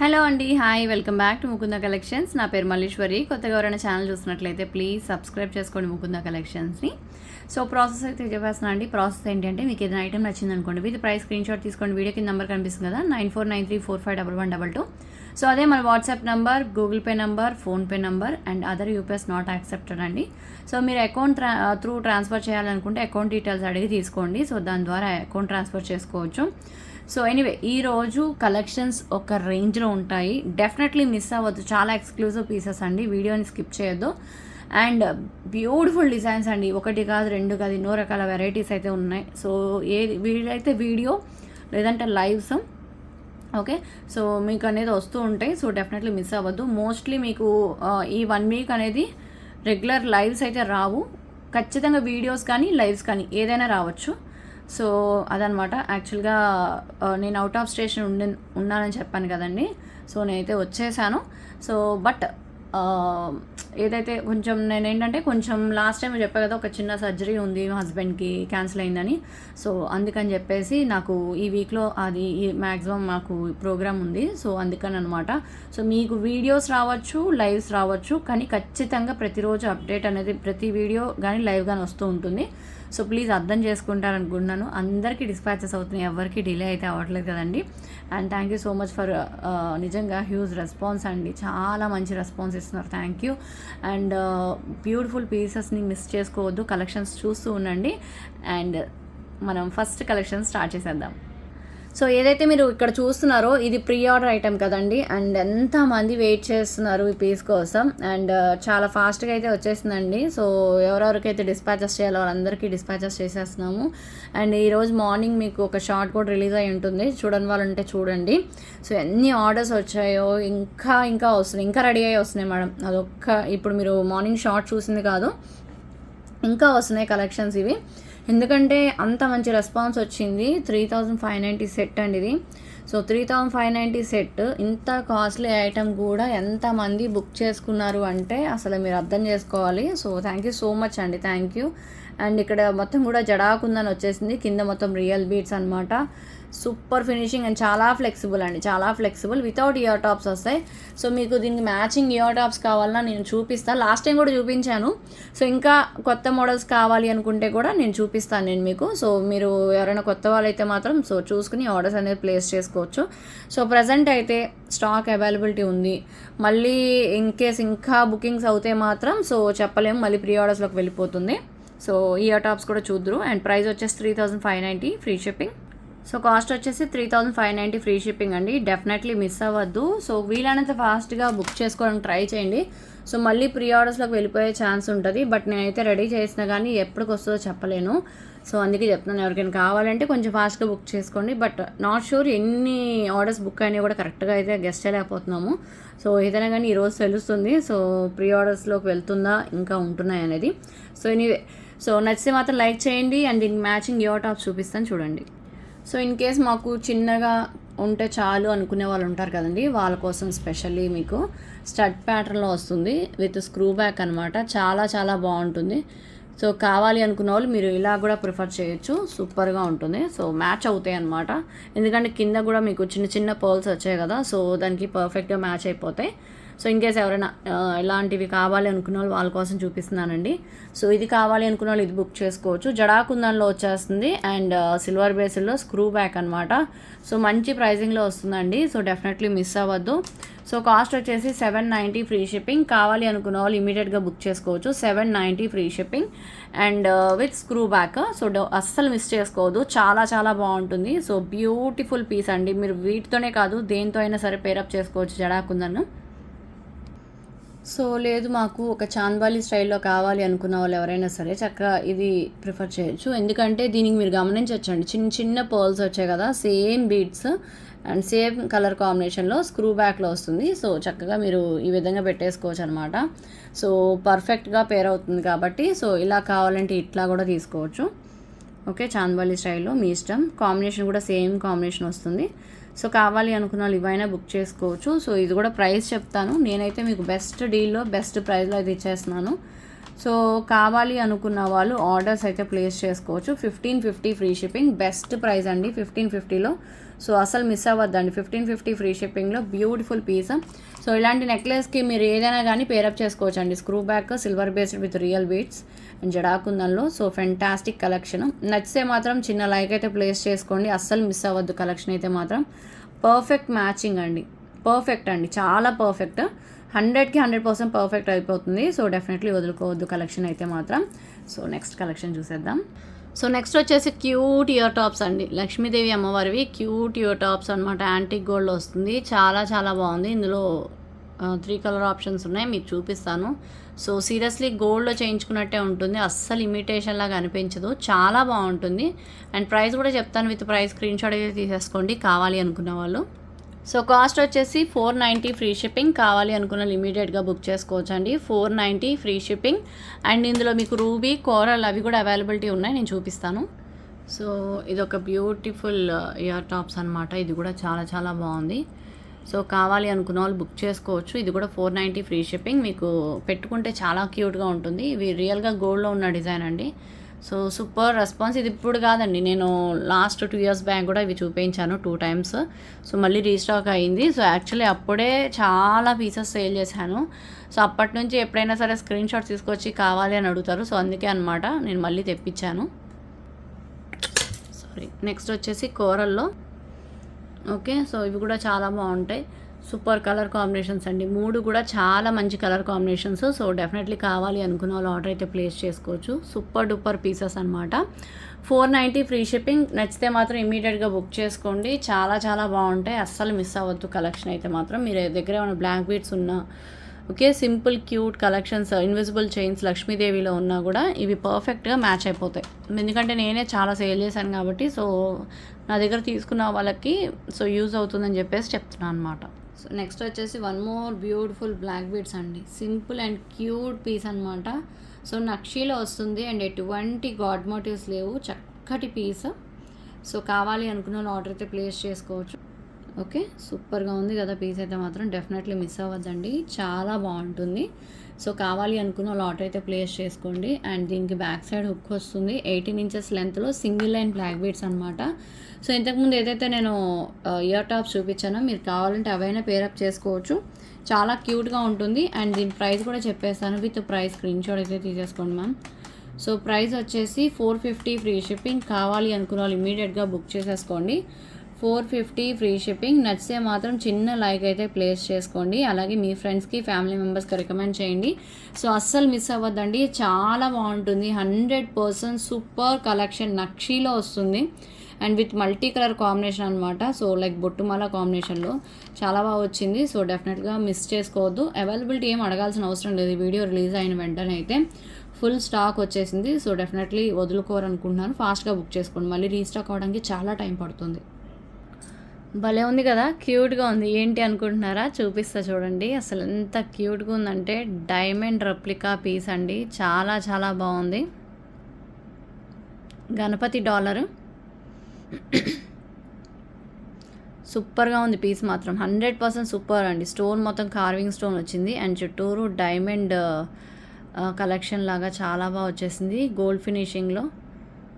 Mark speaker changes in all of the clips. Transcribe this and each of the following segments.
Speaker 1: Hello అండి, hi, welcome back to Mukunda collections. నా పేరు మల్లీశ్వరి. కొత్తగా ఎవరైనా ఛానల్ చూసినట్లయితే ప్లీజ్ సబ్స్క్రైబ్ చేసుకోండి ముకుంద కలెక్షన్స్ని. సో ప్రాసెస్ అయితే చెప్పేస్తున్నా అండి. ప్రాసెస్ ఏంటంటే, మీకు ఏదైనా ఐటమ్ నచ్చింది అనుకోండి, విత్ ప్రైస్ స్క్రీన్ షాట్ తీసుకోండి. వీడియో కింద నెంబర్ కనిపిస్తుంది కదా, 9493451122. సో అదే మన WhatsApp number, Google pay number, PhonePe number and other UPS not accepted అండి. సో మీరు అకౌంట్ త్రూ ట్రాన్స్ఫర్ చేయాలనుకుంటే అకౌంట్ డీటెయిల్స్ అడిగి తీసుకోండి. సో దాని ద్వారా అకౌంట్ ట్రాన్స్ఫర్ చేసుకోవచ్చు. సో ఎనీవే, ఈరోజు కలెక్షన్స్ ఒక రేంజ్లో ఉంటాయి. డెఫినెట్లీ మిస్ అవ్వద్దు. చాలా ఎక్స్క్లూజివ్ పీసెస్ అండి. వీడియోని స్కిప్ చేయొద్దు. అండ్ బ్యూటిఫుల్ డిజైన్స్ అండి. ఒకటి కాదు, రెండు కాదు, ఎన్నో రకాల వెరైటీస్ అయితే ఉన్నాయి. సో వీడైతే వీడియో లేదంటే లైవ్స్, ఓకే. సో మీకు అనేది వస్తూ ఉంటాయి. సో డెఫినెట్లీ మిస్ అవ్వద్దు. మోస్ట్లీ మీకు ఈ 1 వీక్ అనేది రెగ్యులర్ లైవ్స్ అయితే రావు. ఖచ్చితంగా వీడియోస్ కానీ లైవ్స్ కానీ ఏదైనా రావచ్చు. సో అదనమాట. యాక్చువల్గా నేను అవుట్ ఆఫ్ స్టేషన్ ఉన్నానని చెప్పాను కదండి. సో నేనైతే వచ్చేసాను. సో బట్ ఏదైతే కొంచెం నేనేంటంటే కొంచెం లాస్ట్ టైం చెప్పా కదా, ఒక చిన్న సర్జరీ ఉంది మా హస్బెండ్కి, క్యాన్సిల్ అయిందని. సో అందుకని చెప్పేసి నాకు ఈ వీక్లో అది మ్యాక్సిమం మాకు ప్రోగ్రామ్ ఉంది. సో అందుకని అనమాట. సో మీకు వీడియోస్ రావచ్చు, లైవ్స్ రావచ్చు, కానీ ఖచ్చితంగా ప్రతిరోజు అప్డేట్ అనేది ప్రతి వీడియో కానీ లైవ్ కానీ వస్తూ ఉంటుంది. సో ప్లీజ్ అర్థం చేసుకుంటారనుకుంటున్నాను. అందరికీ డిస్పాచెస్ అవుతున్నాయి, ఎవరికి డిలే అయితే అవ్వట్లేదు కదండి. And thank you so much for నిజంగా హ్యూజ్ రెస్పాన్స్ అండి. చాలా మంచి రెస్పాన్స్ ఇస్తున్నారు. Thank you. అండ్ బ్యూటిఫుల్ పీసెస్ని మిస్ చేసుకోవద్దు. కలెక్షన్స్ చూస్తూ ఉండండి. అండ్ మనం ఫస్ట్ కలెక్షన్ స్టార్ట్ చేసేద్దాం. సో ఏదైతే మీరు ఇక్కడ చూస్తున్నారో ఇది ప్రీ ఆర్డర్ ఐటెం కదండి. అండ్ ఎంతమంది వెయిట్ చేస్తున్నారు ఈ పీస్ కోసం. అండ్ చాలా ఫాస్ట్గా అయితే వచ్చేసిందండి. సో ఎవరెవరికైతే డిస్పాచెస్ చేయాలో వాళ్ళందరికీ డిస్పాచెస్ చేసేస్తున్నాము. అండ్ ఈరోజు మార్నింగ్ మీకు ఒక షార్ట్ కూడా రిలీజ్ అయి ఉంటుంది. చూడని వాళ్ళు ఉంటే చూడండి. సో ఎన్ని ఆర్డర్స్ వచ్చాయో, ఇంకా వస్తున్నాయి, ఇంకా రెడీ అయ్యి వస్తున్నాయి మేడం. అదొక్క ఇప్పుడు మీరు మార్నింగ్ షార్ట్ చూసింది కాదు, ఇంకా వస్తున్నాయి కలెక్షన్స్ ఇవి. ఎందుకంటే అంత మంచి రెస్పాన్స్ వచ్చింది. 3590 సెట్ అండి ఇది. సో 3590 సెట్, ఇంత కాస్ట్లీ ఐటమ్ కూడా ఎంతమంది బుక్ చేసుకున్నారు అంటే అసలు మీరు అర్థం చేసుకోవాలి. So thank you so much అండి, థ్యాంక్ యూ. అండ్ ఇక్కడ మొత్తం కూడా జడాకుందని వచ్చేసింది. కింద మొత్తం రియల్ బీడ్స్ అనమాట. సూపర్ ఫినిషింగ్ అండ్ చాలా ఫ్లెక్సిబుల్ అండి, చాలా ఫ్లెక్సిబుల్. వితౌట్ ఇయర్ టాప్స్ వస్తాయి. సో మీకు దీనికి మ్యాచింగ్ ఇయర్ టాప్స్ కావాలన్నా నేను చూపిస్తాను. లాస్ట్ టైం కూడా చూపించాను. సో ఇంకా కొత్త మోడల్స్ కావాలి అనుకుంటే కూడా నేను చూపిస్తాను నేను మీకు. సో మీరు ఎవరైనా కొత్త వాళ్ళైతే మాత్రం సో చూసుకుని ఆర్డర్స్ అనేది ప్లేస్ చేసుకోవచ్చు. సో ప్రజెంట్ అయితే స్టాక్ అవైలబిలిటీ ఉంది. మళ్ళీ ఇన్ కేస్ ఇంకా బుకింగ్స్ అవుతే మాత్రం సో చెప్పలేము, మళ్ళీ ప్రీ ఆర్డర్స్లోకి వెళ్ళిపోతుంది. సో ఇయర్ టాప్స్ కూడా చూద్దరు. అండ్ ప్రైస్ వచ్చేసి 3590 ఫ్రీ షిప్పింగ్. సో కాస్ట్ వచ్చేసి 3590 ఫ్రీ షిప్పింగ్ అండి. డెఫినెట్లీ మిస్ అవ్వద్దు. సో వీలైనంత ఫాస్ట్గా బుక్ చేసుకోవడానికి ట్రై చేయండి. సో మళ్ళీ ప్రీ ఆర్డర్స్లోకి వెళ్ళిపోయే ఛాన్స్ ఉంటుంది. బట్ నేనైతే రెడీ చేసినా కానీ ఎప్పటికి వస్తుందో చెప్పలేను. సో అందుకే చెప్తున్నాను, ఎవరికైనా కావాలంటే కొంచెం ఫాస్ట్గా బుక్ చేసుకోండి. బట్ నాట్ షూర్ ఎన్ని ఆర్డర్స్ బుక్ అయినా కూడా కరెక్ట్గా అయితే గెస్ట్ చేయలేకపోతున్నాము. సో ఏదైనా కానీ ఈరోజు తెలుస్తుంది. సో ప్రీ ఆర్డర్స్లోకి వెళ్తుందా, ఇంకా ఉంటున్నాయి అనేది. సో ఎనీవే, సో నచ్చితే మాత్రం లైక్ చేయండి. అండ్ దీనికి మ్యాచింగ్ ఇయర్ టాప్స్ చూపిస్తాను చూడండి. సో ఇన్ కేస్ మాకు చిన్నగా ఉంటే చాలు అనుకునే వాళ్ళు ఉంటారు కదండి, వాళ్ళ కోసం స్పెషల్లీ మీకు స్టడ్ ప్యాటర్న్లో వస్తుంది విత్ స్క్రూ బ్యాక్ అనమాట. చాలా చాలా బాగుంటుంది. సో కావాలి అనుకున్న వాళ్ళు మీరు ఇలా కూడా ప్రిఫర్ చేయొచ్చు. సూపర్గా ఉంటుంది. సో మ్యాచ్ అవుతాయి అనమాట. ఎందుకంటే కింద కూడా మీకు చిన్న చిన్న పర్ల్స్ వచ్చాయి కదా, సో దానికి పర్ఫెక్ట్గా మ్యాచ్ అయిపోతాయి. సో ఇన్ కేస్ ఎవరైనా ఇలాంటివి కావాలి అనుకున్న వాళ్ళు వాళ్ళ కోసం చూపిస్తున్నానండి. సో ఇది కావాలి అనుకున్న వాళ్ళు ఇది బుక్ చేసుకోవచ్చు. జడాకుందన్లో వచ్చేస్తుంది. అండ్ సిల్వర్ బేస్లో స్క్రూ బ్యాక్ అనమాట. సో మంచి ప్రైజింగ్లో వస్తుందండి. సో డెఫినెట్లీ మిస్ అవ్వద్దు. సో కాస్ట్ వచ్చేసి 790 ఫ్రీ షిప్పింగ్. కావాలి అనుకున్న వాళ్ళు ఇమీడియట్గా బుక్ చేసుకోవచ్చు. 790 free shipping and with screw back. So అస్సలు మిస్ చేసుకోవద్దు. చాలా చాలా బాగుంటుంది. సో బ్యూటిఫుల్ పీస్ అండి. మీరు వీటితోనే కాదు దేంతో అయినా సరే పేరప్ చేసుకోవచ్చు జడాకుందన్ను. సో లేదు మాకు ఒక చాంద్బాలి స్టైల్లో కావాలి అనుకున్న వాళ్ళు ఎవరైనా సరే చక్కగా ఇది ప్రిఫర్ చేయొచ్చు. ఎందుకంటే దీనికి మీరు గమనించవచ్చండి, చిన్న చిన్న పర్ల్స్ వచ్చాయి కదా, same beads and same colour కాంబినేషన్లో స్క్రూ బ్యాక్లో వస్తుంది. సో చక్కగా మీరు ఈ విధంగా పెట్టేసుకోవచ్చు అనమాట. సో పర్ఫెక్ట్గా పేర్ అవుతుంది కాబట్టి సో ఇలా కావాలంటే ఇట్లా కూడా తీసుకోవచ్చు. ఓకే, చాంద్బాలి స్టైల్లో మీ ఇష్టం. కాంబినేషన్ కూడా సేమ్ కాంబినేషన్ వస్తుంది. సో కావాలి అనుకున్న వాళ్ళు ఇవైనా బుక్ చేసుకోవచ్చు. సో ఇది కూడా ప్రైస్ చెప్తాను. నేనైతే మీకు బెస్ట్ డీల్లో బెస్ట్ ప్రైస్లో అయితే ఇచ్చేస్తున్నాను. సో కావాలి అనుకున్న వాళ్ళు ఆర్డర్స్ అయితే ప్లేస్ చేసుకోవచ్చు. 1550 ఫ్రీ షిప్పింగ్. బెస్ట్ ప్రైస్ అండి 1550లో. సో అసలు మిస్ అవ్వద్దండి. 1550 ఫ్రీ షిప్పింగ్లో బ్యూటిఫుల్ పీస్. సో ఇలాంటి నెక్లెస్కి మీరు ఏదైనా కానీ పేరప్ చేసుకోవచ్చు అండి. Screw back, silver based with real beads and జడాకుందంలో. So fantastic collection. నచ్చితే మాత్రం చిన్న లైక్ అయితే ప్లేస్ చేసుకోండి, అస్సలు మిస్ అవ్వద్దు. కలెక్షన్ అయితే మాత్రం పర్ఫెక్ట్ మ్యాచింగ్ అండి, పర్ఫెక్ట్ అండి, చాలా పర్ఫెక్ట్. 100కి 100% పర్ఫెక్ట్ అయిపోతుంది. సో డెఫినెట్లీ వదులుకోవద్దు కలెక్షన్ అయితే మాత్రం. సో నెక్స్ట్ కలెక్షన్ చూసేద్దాం. సో నెక్స్ట్ వచ్చేసి క్యూట్ ఇయర్ టాప్స్ అండి. లక్ష్మీదేవి అమ్మవారివి క్యూట్ ఇయర్ టాప్స్ అనమాట. యాంటిక్ గోల్డ్లో వస్తుంది. చాలా చాలా బాగుంది. ఇందులో 3 కలర్ ఆప్షన్స్ ఉన్నాయి, మీకు చూపిస్తాను. సో సీరియస్లీ గోల్డ్లో చేయించుకున్నట్టే ఉంటుంది, అస్సలు ఇమిటేషన్ లాగా అనిపించదు, చాలా బాగుంటుంది. అండ్ ప్రైస్ కూడా చెప్తాను, విత్ ప్రైస్ స్క్రీన్ షాట్ అయితే తీసేసుకోండి కావాలి అనుకున్న వాళ్ళు. సో కాస్ట్ వచ్చేసి 490 ఫ్రీ షిప్పింగ్. కావాలి అనుకున్న ఇమీడియట్గా బుక్ చేసుకోవచ్చు అండి. 490 ఫ్రీ షిప్పింగ్. అండ్ ఇందులో మీకు రూబీ, కోరల్ అవి కూడా అవైలబిలిటీ ఉన్నాయి, నేను చూపిస్తాను. సో ఇది ఒక బ్యూటిఫుల్ ఇయర్ టాప్స్ అనమాట. ఇది కూడా చాలా చాలా బాగుంది. సో కావాలి అనుకున్న వాళ్ళు బుక్ చేసుకోవచ్చు. ఇది కూడా 490 ఫ్రీ షిప్పింగ్. మీకు పెట్టుకుంటే చాలా క్యూట్గా ఉంటుంది. ఇవి రియల్గా గోల్డ్లో ఉన్న డిజైన్ అండి. So super response. ఇది ఇప్పుడు కాదండి, నేను లాస్ట్ 2 years బ్యాక్ కూడా ఇవి చూపించాను 2 times. సో మళ్ళీ రీస్టాక్ అయింది. సో యాక్చువల్లీ అప్పుడే చాలా పీసెస్ సేల్ చేశాను. సో అప్పటి నుంచి ఎప్పుడైనా సరే స్క్రీన్ షాట్స్ తీసుకొచ్చి కావాలి అని అడుగుతారు. సో అందుకే అనమాట నేను మళ్ళీ తెప్పించాను. సారీ. నెక్స్ట్ వచ్చేసి కోరల్లో. ఓకే, సో ఇవి కూడా చాలా బాగుంటాయి. సూపర్ కలర్ కాంబినేషన్స్ అండి. 3 కూడా చాలా మంచి కలర్ కాంబినేషన్స్. సో డెఫినెట్లీ కావాలి అనుకున్న వాళ్ళు ఆర్డర్ అయితే ప్లేస్ చేసుకోవచ్చు. సూపర్ డూపర్ పీసెస్ అనమాట. 490 ఫ్రీ షిప్పింగ్. నచ్చితే మాత్రం ఇమీడియట్గా బుక్ చేసుకోండి. చాలా చాలా బాగుంటాయి, అస్సలు మిస్ అవ్వద్దు కలెక్షన్ అయితే మాత్రం. మీరు దగ్గర ఏమైనా బ్లాక్ బీడ్స్ ఉన్నా, okay, simple cute collections, invisible chains లక్ష్మీదేవిలో ఉన్నా కూడా ఇవి పర్ఫెక్ట్గా మ్యాచ్ అయిపోతాయి. ఎందుకంటే నేనే చాలా సేల్ చేశాను కాబట్టి, సో నా దగ్గర తీసుకున్న వాళ్ళకి సో యూజ్ అవుతుందని చెప్పేసి చెప్తున్నాను అనమాట. సో నెక్స్ట్ వచ్చేసి 1 more బ్యూటిఫుల్ బ్లాక్ బీడ్స్ అండి. సింపుల్ అండ్ క్యూట్ పీస్ అనమాట. సో నక్షీలో వస్తుంది అండ్ ఎటువంటి గాడ్ మోటివ్స్ లేవు, చక్కటి పీస్. సో కావాలి అనుకున్న వాళ్ళు ఆర్డర్ అయితే ప్లేస్ చేసుకోవచ్చు. ఓకే, సూపర్గా ఉంది కదా పీస్ అయితే మాత్రం. డెఫినెట్లీ మిస్ అవ్వద్దండి, చాలా బాగుంటుంది. సో కావాలి అనుకున్న వాళ్ళు ఆర్డర్ అయితే ప్లేస్ చేసుకోండి. అండ్ దీనికి బ్యాక్ సైడ్ హుక్ వస్తుంది. 18 inches లెంత్లో సింగిల్ లైన్ బ్లాక్ బీడ్స్ అనమాట. సో ఇంతకుముందు ఏదైతే నేను ఇయర్ టాప్స్ చూపించానో మీరు కావాలంటే అవైనా పేరప్ చేసుకోవచ్చు. చాలా క్యూట్గా ఉంటుంది. అండ్ దీని ప్రైస్ కూడా చెప్పేస్తాను, విత్ ప్రైస్ స్క్రీన్ షాట్ అయితే తీసేసుకోండి మ్యామ్. సో ప్రైస్ వచ్చేసి 450 ఫ్రీ షిప్పింగ్. కావాలి అనుకున్న వాళ్ళు ఇమీడియట్గా బుక్ చేసేసుకోండి. 450 ఫ్రీ షిప్పింగ్. నచ్చితే మాత్రం చిన్న లైక్ అయితే ప్లేస్ చేసుకోండి. అలాగే మీ ఫ్రెండ్స్కి, ఫ్యామిలీ మెంబర్స్కి రికమెండ్ చేయండి. సో అస్సలు మిస్ అవ్వద్దండి, చాలా బాగుంటుంది. 100% సూపర్ కలెక్షన్. నక్షీలో వస్తుంది and with multi colour combination అనమాట. సో లైక్ బొట్టుమాల కాంబినేషన్లో చాలా బాగా వచ్చింది. సో డెఫినెట్గా మిస్ చేసుకోవద్దు. అవైలబిలిటీ ఏం అడగాల్సిన అవసరం లేదు. ఈ వీడియో రిలీజ్ అయిన వెంటనే అయితే ఫుల్ స్టాక్ వచ్చేసింది. సో డెఫినెట్లీ వదులుకోవాలనుకుంటున్నాను, ఫాస్ట్గా బుక్ చేసుకోండి. మళ్ళీ రీస్టాక్ అవ్వడానికి చాలా టైం పడుతుంది. భలే ఉంది కదా, క్యూట్గా ఉంది. ఏంటి అనుకుంటున్నారా, చూపిస్తా చూడండి. అసలు ఎంత క్యూట్గా ఉందంటే డైమండ్ రెప్లికా పీస్ అండి. చాలా చాలా బాగుంది. గణపతి డాలర్. సూపర్గా ఉంది పీస్ మాత్రం. 100% సూపర్ అండి. స్టోన్ మొత్తం కార్వింగ్ స్టోన్ వచ్చింది అండ్ చుట్టూరు డైమండ్ కలెక్షన్ లాగా చాలా బాగా వచ్చేసింది గోల్డ్ ఫినిషింగ్లో.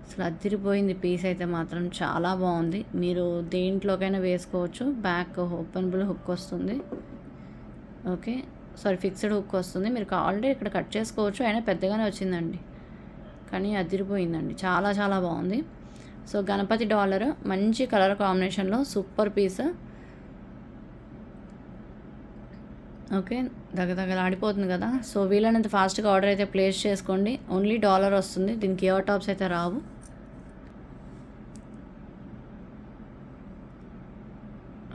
Speaker 1: అసలు అదిరిపోయింది పీస్ అయితే మాత్రం, చాలా బాగుంది. మీరు దేంట్లోకైనా వేసుకోవచ్చు. బ్యాక్ ఓపెనబుల్ హుక్ వస్తుంది. ఓకే, సారీ, ఫిక్స్డ్ హుక్ వస్తుంది. మీరు కావాలంటే ఇక్కడ కట్ చేసుకోవచ్చు, అయినా పెద్దగానే వచ్చిందండి, కానీ అదిరిపోయిందండి, చాలా చాలా బాగుంది. సో గణపతి డాలర్ మంచి కలర్ కాంబినేషన్లో సూపర్ పీస్. ఓకే, దగ్గలాడిపోతుంది కదా. సో వీలైనంత ఫాస్ట్గా ఆర్డర్ అయితే ప్లేస్ చేసుకోండి. ఓన్లీ డాలర్ వస్తుంది, దీనికి ఇయర్ టాప్స్ అయితే రావు.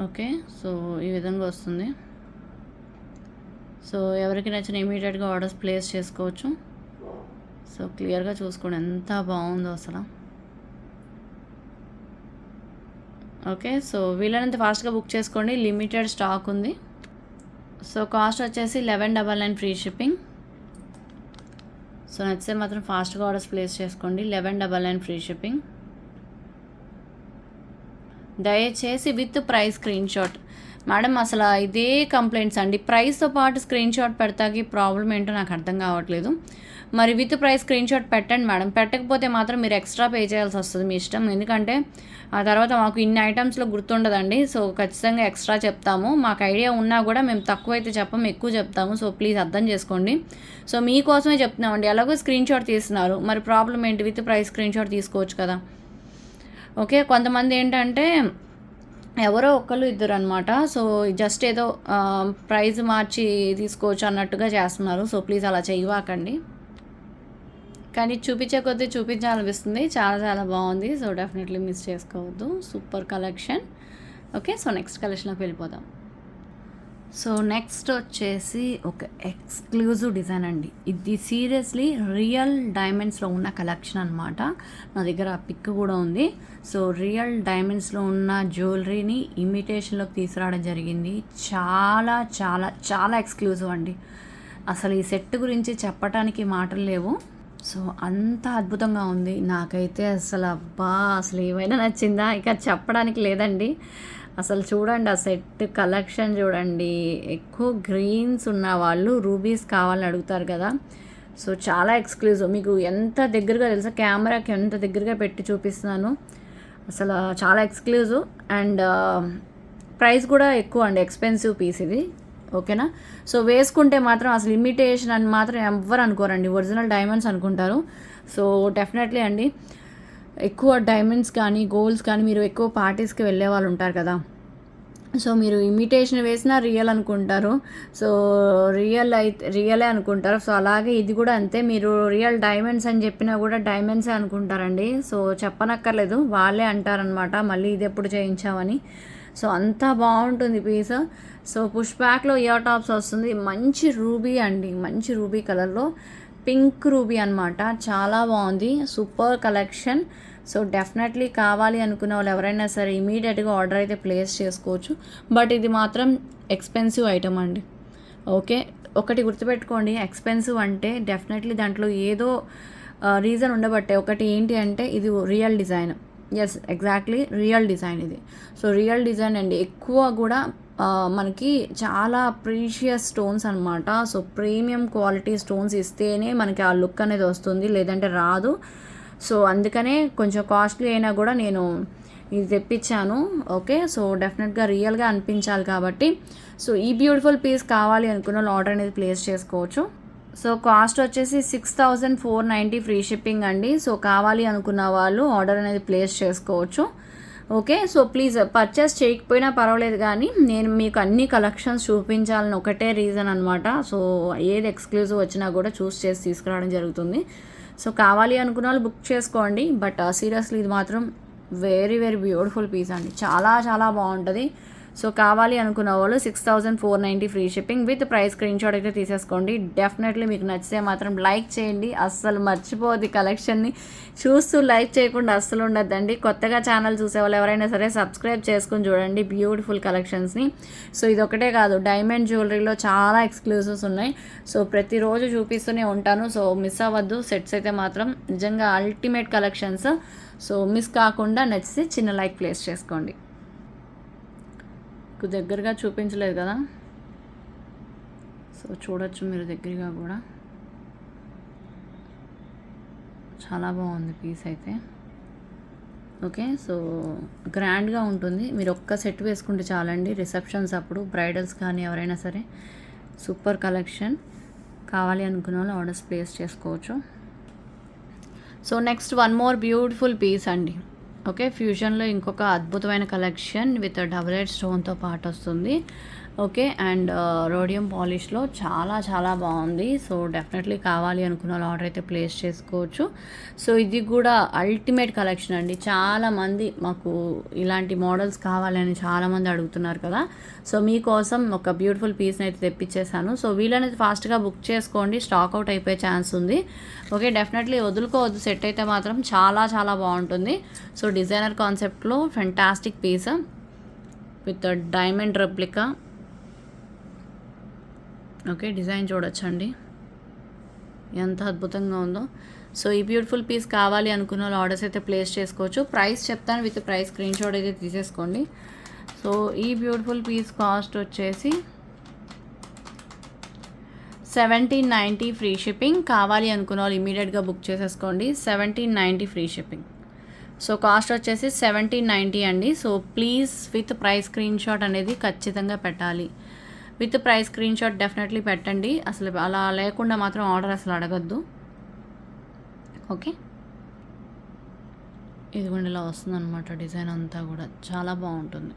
Speaker 1: ఓకే, సో ఈ విధంగా వస్తుంది. సో ఎవరికి నచ్చిన ఇమీడియట్గా ఆర్డర్స్ ప్లేస్ చేసుకోవచ్చు. సో క్లియర్గా చూసుకోండి ఎంత బాగుందో అసలు. ఓకే, సో వీలైనంత ఫాస్ట్గా బుక్ చేసుకోండి, లిమిటెడ్ స్టాక్ ఉంది. సో కాస్ట్ వచ్చేసి 1199 ఫ్రీ షిప్పింగ్. సో నచ్చితే మాత్రం ఫాస్ట్గా ఆర్డర్స్ ప్లేస్ చేసుకోండి. 1199 ఫ్రీ షిప్పింగ్. దయచేసి with price screen shot. Madam అసలు ఇదే కంప్లైంట్స్ అండి, ప్రైస్తో పాటు స్క్రీన్ షాట్ పెడతాకి ప్రాబ్లం ఏంటో నాకు అర్థం కావట్లేదు. మరి విత్ ప్రైస్ స్క్రీన్ షాట్ పెట్టండి మేడం. పెట్టకపోతే మాత్రం మీరు ఎక్స్ట్రా పే చేయాల్సి వస్తుంది, మీ ఇష్టం. ఎందుకంటే ఆ తర్వాత మాకు ఇన్ని ఐటమ్స్లో గుర్తుండదండి. సో ఖచ్చితంగా ఎక్స్ట్రా చెప్తాము. మాకు ఐడియా ఉన్నా కూడా మేము తక్కువ అయితే చెప్పము, ఎక్కువ చెప్తాము. సో ప్లీజ్ అర్థం చేసుకోండి. సో మీకోసమే చెప్తున్నామండి. ఎలాగో స్క్రీన్ షాట్ తీస్తున్నారు, మరి ప్రాబ్లం ఏంటి? విత్ ప్రైస్ స్క్రీన్ షాట్ తీసుకోవచ్చు కదా. ఓకే, కొంతమంది ఏంటంటే ఎవరో ఒకళ్ళు ఇద్దరు అనమాట. సో జస్ట్ ఏదో ప్రైజ్ మార్చి తీసుకోవచ్చు అన్నట్టుగా చేస్తున్నారు. సో ప్లీజ్ అలా చేయవాకండి. కానీ చూపించే కొద్దీ చూపించాలనిపిస్తుంది. చాలా చాలా బాగుంది. సో డెఫినెట్లీ మిస్ చేసుకోవద్దు. Super collection. Okay, so next కలెక్షన్లోకి వెళ్ళిపోదాం. సో నెక్స్ట్ వచ్చేసి ఒక ఎక్స్క్లూజివ్ డిజైన్ అండి. ఇది సీరియస్లీ రియల్ డైమండ్స్లో ఉన్న కలెక్షన్ అనమాట. నా దగ్గర పిక్ కూడా ఉంది. సో రియల్ డైమండ్స్లో ఉన్న జ్యువెలరీని ఇమిటేషన్లోకి తీసుకురావడం జరిగింది. చాలా చాలా చాలా ఎక్స్క్లూజివ్ అండి. అసలు ఈ సెట్ గురించి చెప్పడానికి మాటలు లేవు. సో అంత అద్భుతంగా ఉంది. నాకైతే అసలు అసలు ఏమైనా నచ్చిందా ఇక చెప్పడానికి లేదండి. అసలు చూడండి, ఆ సెట్ కలెక్షన్ చూడండి. ఎక్కువ గ్రీన్స్ ఉన్న వాళ్ళు రూబీస్ కావాలని అడుగుతారు కదా. సో చాలా ఎక్స్క్లూజివ్. మీకు ఎంత దగ్గరగా తెలుసా, కెమెరాకి ఎంత దగ్గరగా పెట్టి చూపిస్తున్నాను. అసలు చాలా ఎక్స్క్లూజివ్ అండ్ ప్రైస్ కూడా ఎక్కువ అండి. ఎక్స్పెన్సివ్ పీస్ ఇది. ఓకేనా. సో వేసుకుంటే మాత్రం అసలు ఇమిటేషన్ అని మాత్రం ఎవ్వరు అనుకోరండి, ఒరిజినల్ డైమండ్స్ అనుకుంటారు. సో డెఫినెట్లీ అండి, ఎక్కువ డైమండ్స్ కానీ గోల్డ్స్ కానీ మీరు ఎక్కువ పార్టీస్కి వెళ్ళే వాళ్ళు ఉంటారు కదా. సో మీరు ఇమిటేషన్ వేసినా రియల్ అనుకుంటారు. సో రియలే అనుకుంటారు. సో అలాగే ఇది కూడా అంతే. మీరు రియల్ డైమండ్స్ అని చెప్పినా కూడా డైమండ్సే అనుకుంటారండి. సో చెప్పనక్కర్లేదు, వాళ్ళే అంటారనమాట మళ్ళీ ఇది ఎప్పుడు చేయించామని. సో అంతా బాగుంటుంది పీస్. సో పుష్ బ్యాక్లో ఇయర్ టాప్స్ వస్తుంది. మంచి రూబీ అండి, మంచి రూబీ కలర్లో పింక్ రూబీ అనమాట. చాలా బాగుంది. Super collection. సో డెఫినెట్లీ కావాలి అనుకున్న వాళ్ళు ఎవరైనా సరే ఇమీడియట్గా ఆర్డర్ అయితే ప్లేస్ చేసుకోవచ్చు. బట్ ఇది మాత్రం ఎక్స్పెన్సివ్ ఐటమ్ అండి. ఓకే, ఒకటి గుర్తుపెట్టుకోండి, ఎక్స్పెన్సివ్ అంటే డెఫినెట్లీ దాంట్లో ఏదో రీజన్ ఉండబట్టే. ఒకటి ఏంటి అంటే ఇది real design. Yes, exactly real design ఇది. సో రియల్ డిజైన్ అండి. ఎక్కువ కూడా మనకి చాలా ప్రీషియస్ స్టోన్స్ అనమాట. సో ప్రీమియం క్వాలిటీ స్టోన్స్ ఇస్తేనే మనకి ఆ లుక్ అనేది వస్తుంది, లేదంటే రాదు. సో అందుకనే కొంచెం కాస్ట్లీ అయినా కూడా నేను ఇది తెప్పించాను. ఓకే, సో డెఫినెట్గా రియల్గా అనిపించాలి కాబట్టి. సో ఈ బ్యూటిఫుల్ పీస్ కావాలి అనుకున్న వాళ్ళు ఆర్డర్ అనేది ప్లేస్ చేసుకోవచ్చు. సో కాస్ట్ వచ్చేసి 6490 ఫ్రీ షిప్పింగ్ అండి. సో కావాలి అనుకున్న వాళ్ళు ఆర్డర్ అనేది ప్లేస్ చేసుకోవచ్చు. ఓకే, సో ప్లీజ్ పర్చేస్ చేయకపోయినా పర్వాలేదు, కానీ నేను మీకు అన్ని కలెక్షన్స్ చూపించాలని ఒకటే రీజన్ అనమాట. సో ఏది ఎక్స్క్లూజివ్ వచ్చినా కూడా చూస్ చేసి తీసుకురావడం జరుగుతుంది. సో కావాలి అనుకున్న వాళ్ళు బుక్ చేసుకోండి. బట్ సీరియస్లీ ఇది మాత్రం వెరీ వెరీ బ్యూటిఫుల్ పీస్ అండి. చాలా చాలా బాగుంటుంది. సో కావాలి అనుకున్న వాళ్ళు 6490 free shipping with price screen shot అయితే తీసేసుకోండి. డెఫినెట్లీ మీకు నచ్చితే మాత్రం లైక్ చేయండి. అస్సలు మర్చిపోద్ది, కలెక్షన్ని చూస్తూ లైక్ చేయకుండా అస్సలు ఉండద్దండి. కొత్తగా ఛానల్ చూసే వాళ్ళు ఎవరైనా సరే సబ్స్క్రైబ్ చేసుకుని చూడండి బ్యూటిఫుల్ కలెక్షన్స్ని. సో ఇది ఒకటే కాదు, డైమండ్ జ్యువెలరీలో చాలా ఎక్స్క్లూజివ్స్ ఉన్నాయి. సో ప్రతిరోజు చూపిస్తూనే ఉంటాను. సో మిస్ అవ్వద్దు. సెట్స్ అయితే మాత్రం నిజంగా అల్టిమేట్ కలెక్షన్స్. సో మిస్ కాకుండా నచ్చితే చిన్న లైక్ ప్లేస్ చేసుకోండి. దగ్గరగా చూపించలేదు కదా, సో చూడొచ్చు మీరు దగ్గరగా కూడా. చాలా బాగుంది పీస్ అయితే. ఓకే, సో గ్రాండ్గా ఉంటుంది. మీరు ఒక్క సెట్ వేసుకుంటే చాలండి రిసెప్షన్స్ అప్పుడు, బ్రైడల్స్ కానీ ఎవరైనా సరే. Super collection. కావాలి అనుకున్న వాళ్ళు ఆర్డర్స్ ప్లేస్ చేసుకోవచ్చు. So next one more beautiful piece అండి. ఓకే, ఫ్యూజన్లో ఇంకొక అద్భుతమైన కలెక్షన్ విత్ డబుల్ ఎడ్ స్టోన్తో పాటు వస్తుంది. ఓకే, అండ్ రోడియం పాలిష్లో చాలా చాలా బాగుంది. సో డెఫినెట్లీ కావాలి అనుకున్న వాళ్ళు ఆర్డర్ అయితే ప్లేస్ చేసుకోవచ్చు. సో ఇది కూడా అల్టిమేట్ కలెక్షన్ అండి. చాలామంది మాకు ఇలాంటి మోడల్స్ కావాలని చాలామంది అడుగుతున్నారు కదా. సో మీకోసం ఒక బ్యూటిఫుల్ పీస్ని అయితే తెప్పించేసాను. సో వీలనేది ఫాస్ట్గా బుక్ చేసుకోండి, స్టాక్ అవుట్ అయిపోయే ఛాన్స్ ఉంది. ఓకే, డెఫినెట్లీ వదులుకోవద్దు. సెట్ అయితే మాత్రం చాలా చాలా బాగుంటుంది. సో డిజైనర్ కాన్సెప్ట్లో fantastic piece with diamond replica. Okay, design చూడొచ్చండి ఎంత అద్భుతంగా ఉందో. సో ఈ బ్యూటిఫుల్ పీస్ కావాలి అనుకున్న వాళ్ళు ఆర్డర్స్ అయితే ప్లేస్ చేసుకోవచ్చు. ప్రైస్ చెప్తాను, విత్ ప్రైస్ స్క్రీన్ షాట్ అయితే తీసేసుకోండి. సో ఈ బ్యూటిఫుల్ పీస్ కాస్ట్ వచ్చేసి 1790 ఫ్రీ షిప్పింగ్. కావాలి అనుకున్న వాళ్ళు ఇమీడియట్గా బుక్ చేసేసుకోండి. 1790 ఫ్రీ షిప్పింగ్. సో కాస్ట్ వచ్చేసి 1790 అండి. So please with price screen shot అనేది ఖచ్చితంగా పెట్టాలి. With price screen shot definitely పెట్టండి. అసలు అలా లేకుండా మాత్రం ఆర్డర్ అసలు అడగద్దు. ఓకే, ఇదిగోండి ఇలా వస్తుందన్నమాట. డిజైన్ అంతా కూడా చాలా బాగుంటుంది.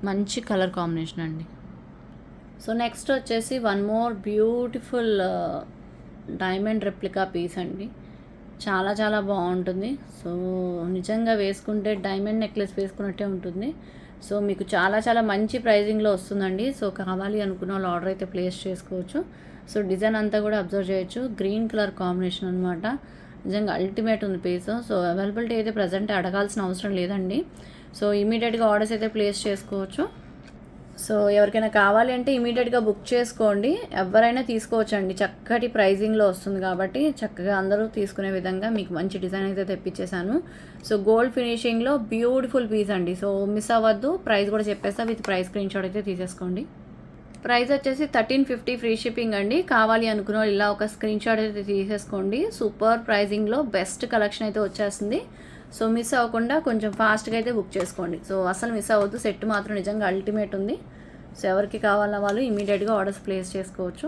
Speaker 1: మంచి కలర్ కాంబినేషన్ అండి. సో నెక్స్ట్ వచ్చేసి one more beautiful diamond replica piece అండి. చాలా చాలా బాగుంటుంది. సో నిజంగా వేసుకుంటే డైమండ్ నెక్లెస్ వేసుకున్నట్టే ఉంటుంది. సో మీకు చాలా చాలా మంచి ప్రైజింగ్లో వస్తుందండి. సో కావాలి అనుకున్న వాళ్ళు ఆర్డర్ అయితే ప్లేస్ చేసుకోవచ్చు. సో డిజైన్ అంతా కూడా అబ్జర్వ్ చేయొచ్చు. గ్రీన్ కలర్ కాంబినేషన్ అనమాట. నిజంగా అల్టిమేట్ ఉంది పీస్. సో అవైలబిలిటీ అయితే ప్రజెంట్ అడగాల్సిన అవసరం లేదండి. సో ఇమీడియట్గా ఆర్డర్స్ అయితే ప్లేస్ చేసుకోవచ్చు. సో ఎవరికైనా కావాలి అంటే ఇమీడియట్గా బుక్ చేసుకోండి. ఎవరైనా తీసుకోవచ్చు అండి. చక్కటి ప్రైజింగ్లో వస్తుంది కాబట్టి చక్కగా అందరూ తీసుకునే విధంగా మీకు మంచి డిజైన్ అయితే తెప్పించేశాను. సో గోల్డ్ ఫినిషింగ్లో బ్యూటిఫుల్ పీస్ అండి. సో మిస్ అవ్వద్దు. ప్రైస్ కూడా చెప్పేస్తా. విత్ ప్రైస్ స్క్రీన్ షాట్ అయితే తీసేసుకోండి. ప్రైస్ వచ్చేసి 1350 ఫ్రీ షిప్పింగ్ అండి. కావాలి అనుకున్న ఇలా ఒక స్క్రీన్ షాట్ అయితే తీసేసుకోండి. సూపర్ ప్రైజింగ్లో బెస్ట్ కలెక్షన్ అయితే వచ్చేస్తుంది. సో మిస్ అవ్వకుండా కొంచెం ఫాస్ట్గా అయితే బుక్ చేసుకోండి. సో అసలు మిస్ అవ్వద్దు. సెట్ మాత్రం నిజంగా అల్టిమేట్ ఉంది. సో ఎవరికి కావాలన్న వాళ్ళు ఇమీడియట్గా ఆర్డర్స్ ప్లేస్ చేసుకోవచ్చు.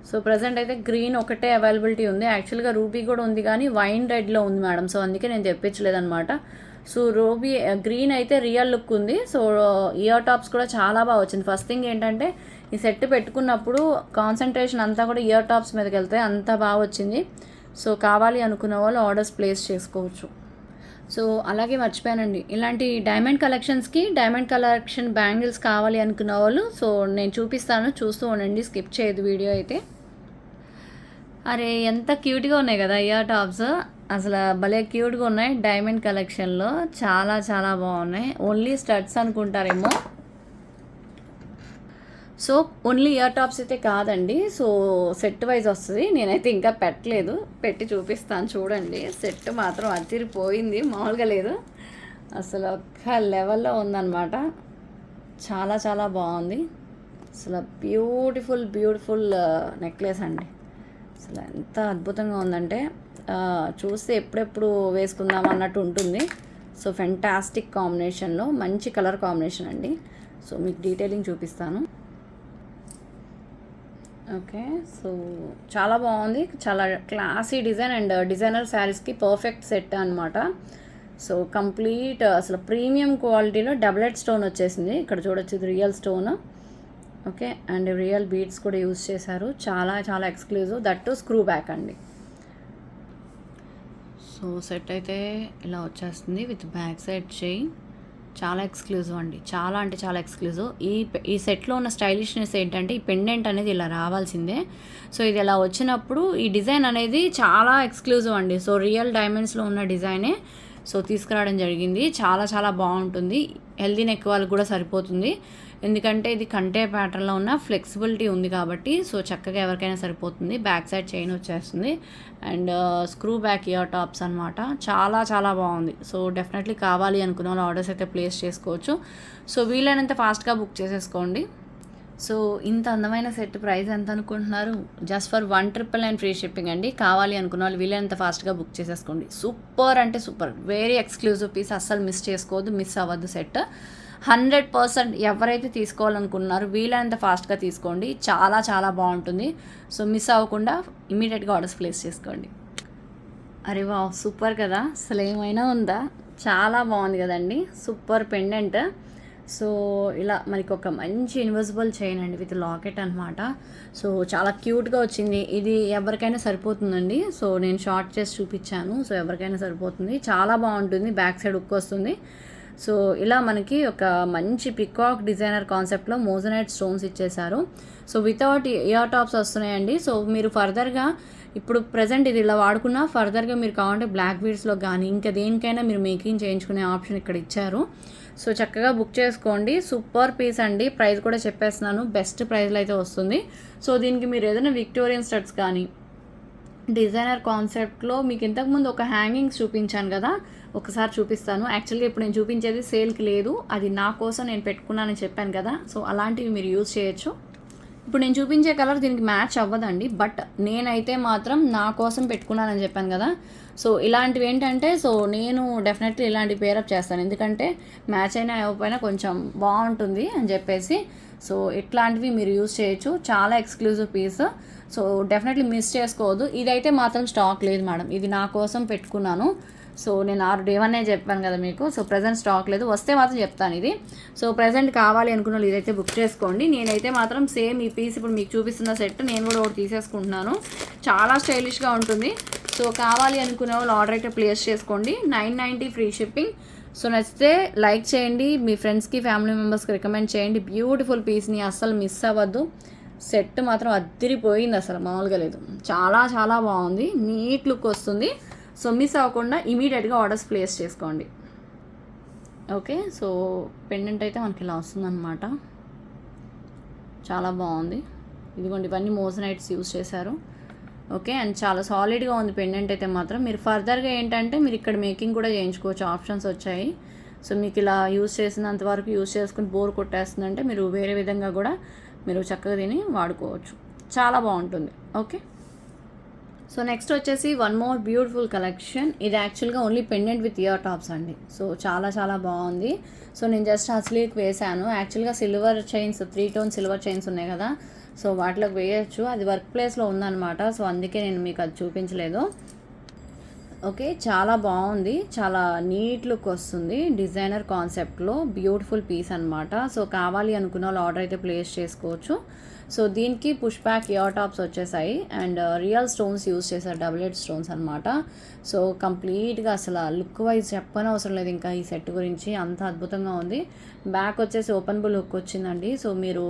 Speaker 1: సో ప్రజెంట్ అయితే గ్రీన్ ఒకటే అవైలబిలిటీ ఉంది. యాక్చువల్గా రూబీ కూడా ఉంది కానీ వైన్ రెడ్లో ఉంది మేడం. సో అందుకే నేను తెప్పించలేదన్నమాట. సో రూబీ గ్రీన్ అయితే రియల్ లుక్ ఉంది. సో ఇయర్ టాప్స్ కూడా చాలా బాగా వచ్చింది. ఫస్ట్ థింగ్ ఏంటంటే ఈ సెట్ పెట్టుకున్నప్పుడు కాన్సన్ట్రేషన్ అంతా కూడా ఇయర్ టాప్స్ మీదకి వెళ్తాయి. అంత బాగా వచ్చింది. సో కావాలి అనుకున్న వాళ్ళు ఆర్డర్స్ ప్లేస్ చేసుకోవచ్చు. సో అలాగే మర్చిపోయానండి, ఇలాంటి డైమండ్ కలెక్షన్స్కి డైమండ్ కలెక్షన్ బ్యాంగిల్స్ కావాలి అనుకున్న వాళ్ళు సో నేను చూపిస్తాను, చూస్తూ ఉండండి, స్కిప్ చేయదు వీడియో అయితే. అరే ఎంత క్యూట్గా ఉన్నాయి కదా ఇయర్ టాప్స్, అసలు భలే క్యూట్గా ఉన్నాయి. డైమండ్ కలెక్షన్లో చాలా చాలా బాగున్నాయి. ఓన్లీ స్టడ్స్ అనుకుంటారేమో. సో ఓన్లీ ఇయర్ టాప్స్ అయితే కాదండి, సో సెట్ వైజ్ వస్తుంది. నేనైతే ఇంకా పెట్టలేదు, పెట్టి చూపిస్తాను చూడండి. సెట్ మాత్రం అదిరిపోయింది, మామూలుగా లేదు, అసలు ఒక్క లెవెల్లో ఉందన్నమాట. చాలా చాలా బాగుంది. అసలు బ్యూటిఫుల్ బ్యూటిఫుల్ నెక్లెస్ అండి. అసలు ఎంత అద్భుతంగా ఉందంటే చూస్తే ఎప్పుడెప్పుడు వేసుకుందాం అన్నట్టు ఉంటుంది. సో ఫెంటాస్టిక్ కాంబినేషన్లో మంచి కలర్ కాంబినేషన్ అండి. సో మీకు డీటెయిలింగ్ చూపిస్తాను. ఓకే, సో చాలా బాగుంది, చాలా క్లాసీ డిజైన్ అండ్ డిజైనర్ శారీస్కి పర్ఫెక్ట్ సెట్ అనమాట. సో కంప్లీట్ అసలు ప్రీమియం క్వాలిటీలో డబుల్ హెడ్ స్టోన్ వచ్చేసింది. ఇక్కడ చూడొచ్చు, ఇది real stone. Okay, and real beads కూడా యూజ్ చేశారు. చాలా చాలా ఎక్స్క్లూజివ్, దట్టు స్క్రూ బ్యాక్ అండి. సో సెట్ అయితే ఇలా వచ్చేస్తుంది విత్ బ్యాక్ సైడ్ చైన్. చాలా ఎక్స్క్లూజివ్ అండి, చాలా అంటే చాలా ఎక్స్క్లూజివ్. ఈ సెట్లో ఉన్న స్టైలిష్నెస్ ఏంటంటే ఈ పెండెంట్ అనేది ఇలా రావాల్సిందే. సో ఇది ఇలా వచ్చినప్పుడు ఈ డిజైన్ అనేది చాలా ఎక్స్క్లూజివ్ అండి. సో రియల్ డైమండ్స్లో ఉన్న డిజైనే సో తీసుకురావడం జరిగింది. చాలా చాలా బాగుంటుంది. హెల్దీ నెక్ వాళ్ళకి కూడా సరిపోతుంది, ఎందుకంటే ఇది కంటే ప్యాటర్న్లో ఉన్న ఫ్లెక్సిబిలిటీ ఉంది కాబట్టి. సో చక్కగా ఎవరికైనా సరిపోతుంది. బ్యాక్ సైడ్ చైన్ వచ్చేస్తుంది and screw back ear tops అనమాట. చాలా చాలా బాగుంది. సో డెఫినెట్లీ కావాలి అనుకున్న వాళ్ళు ఆర్డర్స్ అయితే ప్లేస్ చేసుకోవచ్చు. సో వీలైనంత ఫాస్ట్గా బుక్ చేసేసుకోండి. సో ఇంత అందమైన సెట్ ప్రైస్ ఎంత అనుకుంటున్నారు? జస్ట్ ఫర్ 1,999 ఫ్రీ షిప్పింగ్ అండి. కావాలి అనుకున్న వాళ్ళు వీలైనంత ఫాస్ట్గా బుక్ చేసేసుకోండి. సూపర్ అంటే సూపర్, వెరీ ఎక్స్క్లూజివ్ పీస్, అస్సలు మిస్ చేసుకోవద్దు, మిస్ అవ్వద్దు. సెట్ 100% ఎవరైతే తీసుకోవాలనుకున్నారో వీలైనంత ఫాస్ట్గా తీసుకోండి. చాలా చాలా బాగుంటుంది. సో మిస్ అవ్వకుండా ఇమీడియట్గా ఆర్డర్స్ ప్లేస్ చేసుకోండి. అరే వా, సూపర్ కదా, అసలు ఏమైనా ఉందా, చాలా బాగుంది కదండి. Super pendant. సో ఇలా మనకి ఒక మంచి ఇన్విజిబుల్ చైన్ అండి విత్ లాకెట్ అనమాట. సో చాలా క్యూట్గా వచ్చింది. ఇది ఎవరికైనా సరిపోతుందండి. సో నేను షార్ట్ చేసి చూపించాను. సో ఎవరికైనా సరిపోతుంది, చాలా బాగుంటుంది. బ్యాక్ సైడ్ ఉక్కు వస్తుంది. సో ఇలా మనకి ఒక మంచి పికాక్ డిజైనర్ కాన్సెప్ట్లో మోజనైట్ స్టోన్స్ ఇచ్చేశారు. సో వితౌట్ ఇయర్ టాప్స్ వస్తున్నాయండి. సో మీరు ఫర్దర్గా ఇప్పుడు ప్రజెంట్ ఇది ఇలా వాడుకున్నా ఫర్దర్గా మీరు కావాలంటే బ్లాక్ బీడ్స్లో కానీ ఇంకా దేనికైనా మీరు మేకింగ్ చేయించుకునే ఆప్షన్ ఇక్కడ ఇచ్చారు. సో చక్కగా బుక్ చేసుకోండి. సూపర్ పీస్ అండి. ప్రైస్ కూడా చెప్పేస్తున్నాను, బెస్ట్ ప్రైస్లో అయితే వస్తుంది. సో దీనికి మీరు ఏదైనా విక్టోరియన్ స్టడ్స్ కానీ డిజైనర్ కాన్సెప్ట్లో మీకు ఇంతకుముందు ఒక హ్యాంగింగ్స్ చూపించాను కదా, ఒకసారి చూపిస్తాను. యాక్చువల్గా ఇప్పుడు నేను చూపించేది సేల్కి లేదు, అది నా కోసం నేను పెట్టుకున్నానని చెప్పాను కదా. సో అలాంటివి మీరు యూజ్ చేయొచ్చు. ఇప్పుడు నేను చూపించే కలర్ దీనికి మ్యాచ్ అవ్వదండి, బట్ నేనైతే మాత్రం నా కోసం పెట్టుకున్నానని చెప్పాను కదా. సో ఇలాంటివి ఏంటంటే, సో నేను డెఫినెట్లీ ఇలాంటి పేరప్ చేస్తాను, ఎందుకంటే మ్యాచ్ అయినా అవ్వకపోయినా కొంచెం బాగుంటుంది అని చెప్పేసి. సో ఇట్లాంటివి మీరు యూజ్ చేయొచ్చు, చాలా exclusive piece. So definitely miss చేసుకోవద్దు. ఇదైతే మాత్రం స్టాక్ లేదు మేడం, ఇది నా కోసం పెట్టుకున్నాను. సో నేను డే 1 చెప్పాను కదా మీకు. సో ప్రజెంట్ స్టాక్ లేదు, వస్తే మాత్రం చెప్తాను ఇది. సో ప్రజెంట్ కావాలి అనుకున్న వాళ్ళు ఇదైతే బుక్ చేసుకోండి. నేనైతే మాత్రం సేమ్ ఈ పీస్ ఇప్పుడు మీకు చూపిస్తున్న సెట్ నేను కూడా ఒకటి తీసేసుకుంటున్నాను, చాలా స్టైలిష్గా ఉంటుంది. సో కావాలి అనుకునే వాళ్ళు ఆర్డర్ అయితే ప్లేస్ చేసుకోండి. 990 ఫ్రీ షిప్పింగ్. సో నచ్చితే లైక్ చేయండి, మీ ఫ్రెండ్స్కి ఫ్యామిలీ మెంబర్స్కి రికమెండ్ చేయండి. బ్యూటిఫుల్ పీస్ని అస్సలు మిస్ అవ్వద్దు. సెట్ మాత్రం అద్దరిపోయింది, అసలు మామూలుగా లేదు, చాలా చాలా బాగుంది, నీట్ లుక్ వస్తుంది. సో మిస్ అవ్వకుండా ఇమీడియట్గా ఆర్డర్స్ ప్లేస్ చేసుకోండి. ఓకే, సో పెండెంట్ అయితే మనకి ఇలా వస్తుందన్నమాట, చాలా బాగుంది. ఇదిగోండి, ఇవన్నీ మోజనైట్స్ యూజ్ చేశారు. ఓకే, అండ్ చాలా సాలిడ్గా ఉంది పెండెంట్ అయితే మాత్రం. మీరు ఫర్దర్గా ఏంటంటే మీరు ఇక్కడ మేకింగ్ కూడా చేయించుకోవచ్చు, ఆప్షన్స్ వచ్చాయి. సో మీకు ఇలా యూజ్ చేసినంత వరకు యూజ్ చేసుకుని బోర్ కొట్టేస్తుందంటే మీరు వేరే విధంగా కూడా మీరు చక్కగా దీన్ని వాడుకోవచ్చు, చాలా బాగుంటుంది. ఓకే, సో నెక్స్ట్ వచ్చేసి వన్ మోర్ బ్యూటిఫుల్ కలెక్షన్. ఇది యాక్చువల్గా only pendant with ear tops అండి. సో చాలా చాలా బాగుంది. సో నేను జస్ట్ అసలీకి వేసాను. యాక్చువల్గా silver chains, 3 tone silver chains ఉన్నాయి కదా, సో వాటిలోకి వేయచ్చు. అది వర్క్ ప్లేస్లో ఉందన్నమాట, సో అందుకే నేను మీకు అది చూపించలేదు. ఓకే, చాలా బాగుంది, చాలా నీట్ లుక్ వస్తుంది, డిజైనర్ కాన్సెప్ట్లో బ్యూటిఫుల్ పీస్ అనమాట. సో కావాలి అనుకున్న వాళ్ళు ఆర్డర్ అయితే ప్లేస్ చేసుకోవచ్చు. సో దీనికి పుష్ బ్యాక్ ఇయర్ టాప్స్ వచ్చేసాయి అండ్ రియల్ స్టోన్స్ యూజ్ చేశారు, డబుల్ ఎడ్ స్టోన్స్ అనమాట. సో కంప్లీట్గా అసలు లుక్ వైజ్ చెప్పనవసరం లేదు ఇంకా ఈ సెట్ గురించి, అంత అద్భుతంగా ఉంది. బ్యాక్ వచ్చేసి ఓపెనబుల్ హుక్ వచ్చిందండి. సో మీరు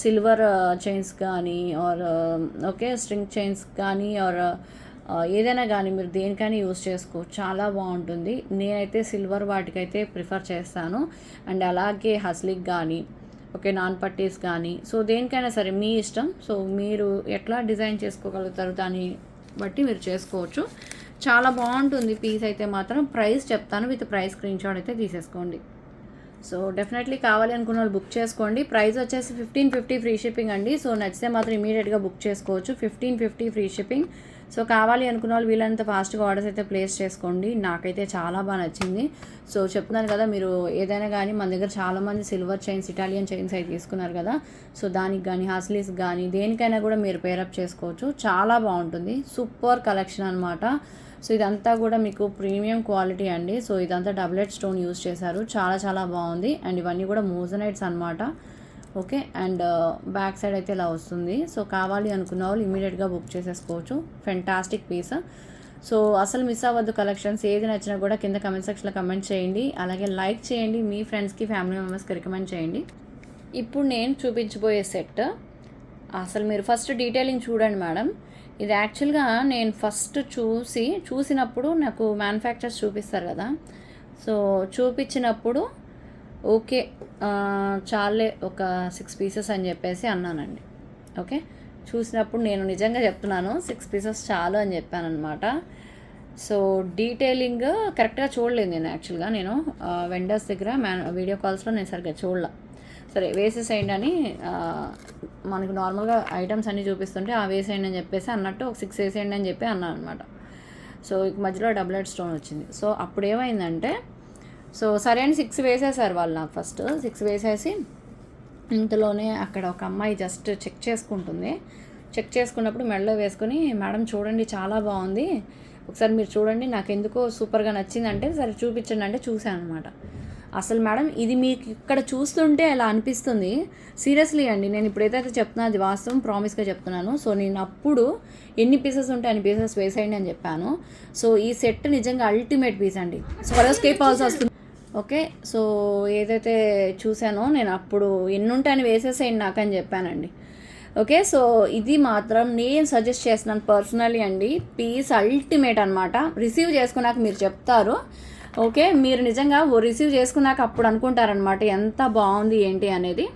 Speaker 1: సిల్వర్ చైన్స్ కానీ ఆర్ ఓకే స్ట్రింగ్ చైన్స్ కానీ ఆర్ ఏదైనా కానీ మీరు దేనికైనా యూజ్ చేసుకోవచ్చు, చాలా బాగుంటుంది. నేనైతే సిల్వర్ వాటికైతే ప్రిఫర్ చేస్తాను. అండ్ అలాగే హస్లిక్ కానీ ఓకే నాన్ పట్టీస్ కానీ, సో దేనికైనా సరే మీ ఇష్టం. సో మీరు ఎట్లా డిజైన్ చేసుకోగలుగుతారు దాన్ని బట్టి మీరు చేసుకోవచ్చు, చాలా బాగుంటుంది పీస్ అయితే మాత్రం. ప్రైస్ చెప్తాను, విత్ ప్రైస్ స్క్రీన్ షాట్ అయితే తీసేసుకోండి. సో డెఫినెట్లీ కావాలి అనుకున్న వాళ్ళు బుక్ చేసుకోండి. ప్రైస్ వచ్చేసి 1550 ఫ్రీ షిప్పింగ్ అండి. సో నచ్చితే మాత్రం ఇమీడియట్గా బుక్ చేసుకోవచ్చు, 1550 ఫ్రీ షిప్పింగ్. సో కావాలి అనుకున్న వాళ్ళు వీళ్ళంత ఫాస్ట్గా ఆర్డర్స్ అయితే ప్లేస్ చేసుకోండి. నాకైతే చాలా బాగా నచ్చింది. సో చెప్తున్నాను కదా, మీరు ఏదైనా కానీ మన దగ్గర చాలామంది సిల్వర్ చైన్స్, ఇటాలియన్ చైన్స్ అయితే తీసుకున్నారు కదా, సో దానికి కానీ హాస్లీస్ కానీ దేనికైనా కూడా మీరు పేరప్ చేసుకోవచ్చు, చాలా బాగుంటుంది. సూపర్ కలెక్షన్ అనమాట. సో ఇదంతా కూడా మీకు ప్రీమియం క్వాలిటీ అండి. సో ఇదంతా డబుల్ ఎడ్ స్టోన్ యూజ్ చేశారు, చాలా చాలా బాగుంది. అండ్ ఇవన్నీ కూడా మోజనైట్స్ అనమాట. ఓకే, అండ్ బ్యాక్ సైడ్ అయితే ఇలా వస్తుంది. సో కావాలి అనుకున్న వాళ్ళు ఇమీడియట్గా బుక్ చేసేసుకోవచ్చు, ఫెంటాస్టిక్ పీస్. సో అసలు మిస్ అవ్వద్దు కలెక్షన్స్. ఏది నచ్చినా కూడా కింద కమెంట్ సెక్షన్లో కమెంట్ చేయండి, అలాగే లైక్ చేయండి, మీ ఫ్రెండ్స్కి ఫ్యామిలీ మెంబర్స్కి రికమెండ్ చేయండి. ఇప్పుడు నేను చూపించబోయే సెట్ అసలు మీరు ఫస్ట్ డీటెయిలింగ్ చూడండి మేడం. ఇది యాక్చువల్గా నేను ఫస్ట్ చూసినప్పుడు నాకు మ్యానుఫ్యాక్చర్స్ చూపిస్తారు కదా, సో చూపించినప్పుడు ఓకే చాలే ఒక 6 పీసెస్ అని చెప్పేసి అన్నానండి. ఓకే, చూసినప్పుడు నేను నిజంగా చెప్తున్నాను 6 పీసెస్ చాలు అని చెప్పాను అనమాట. సో డీటెయిలింగ్ కరెక్ట్గా చూడలేదు నేను. యాక్చువల్గా నేను వెండర్స్ దగ్గర వీడియో కాల్స్లో నేను సరిగ్గా చూడలే. సరే వేసేసేయండి అని మనకు నార్మల్గా ఐటమ్స్ అన్నీ చూపిస్తుంటే వేసేయండి అని చెప్పేసి అన్నట్టు ఒక 6 వేసేయండి అని చెప్పి అన్నాను అనమాట. సో మధ్యలో డబుల్ ఎడ్ స్టోన్ వచ్చింది. సో అప్పుడు ఏమైందంటే, సో సరే అని 6 వేసేసారు వాళ్ళు నాకు. ఫస్ట్ 6 వేసేసి ఇంతలోనే అక్కడ ఒక అమ్మాయి జస్ట్ చెక్ చేసుకుంటుంది. చెక్ చేసుకున్నప్పుడు మెడలో వేసుకొని, మేడం చూడండి చాలా బాగుంది, ఒకసారి మీరు చూడండి, నాకు ఎందుకో సూపర్గా నచ్చిందంటే సరే చూపించండి అంటే చూశాను అనమాట. అసలు మేడం ఇది మీకు ఇక్కడ చూస్తుంటే అలా అనిపిస్తుంది, సీరియస్లీ అండి. నేను ఇప్పుడు ఏదైతే చెప్తున్నా అది వాస్తవం, ప్రామిస్గా చెప్తున్నాను. సో నేను అప్పుడు ఎన్ని పీసెస్ ఉంటే అన్ని పీసెస్ వేసేయండి అని చెప్పాను. సో ఈ సెట్ నిజంగా అల్టిమేట్ పీస్ అండి. సో స్కేప్ హౌస్ వస్తుంది. ఓకే, సో ఏదైతే చూసానో నేను అప్పుడు ఎన్ని ఉంటే అని వేసేసేయండి నాకు అని చెప్పానండి. ఓకే, సో ఇది మాత్రం నేను సజెస్ట్ చేస్తున్నాను పర్సనలీ అండి. పీస్ అల్టిమేట్ అనమాట. రిసీవ్ చేసుకున్నాక మీరు చెప్తారు. ఓకే, మీరు నిజంగా రిసీవ్ చేసుకున్నాక అప్పుడు అనుకుంటారనమాట ఎంత బాగుంది ఏంటి అనేది.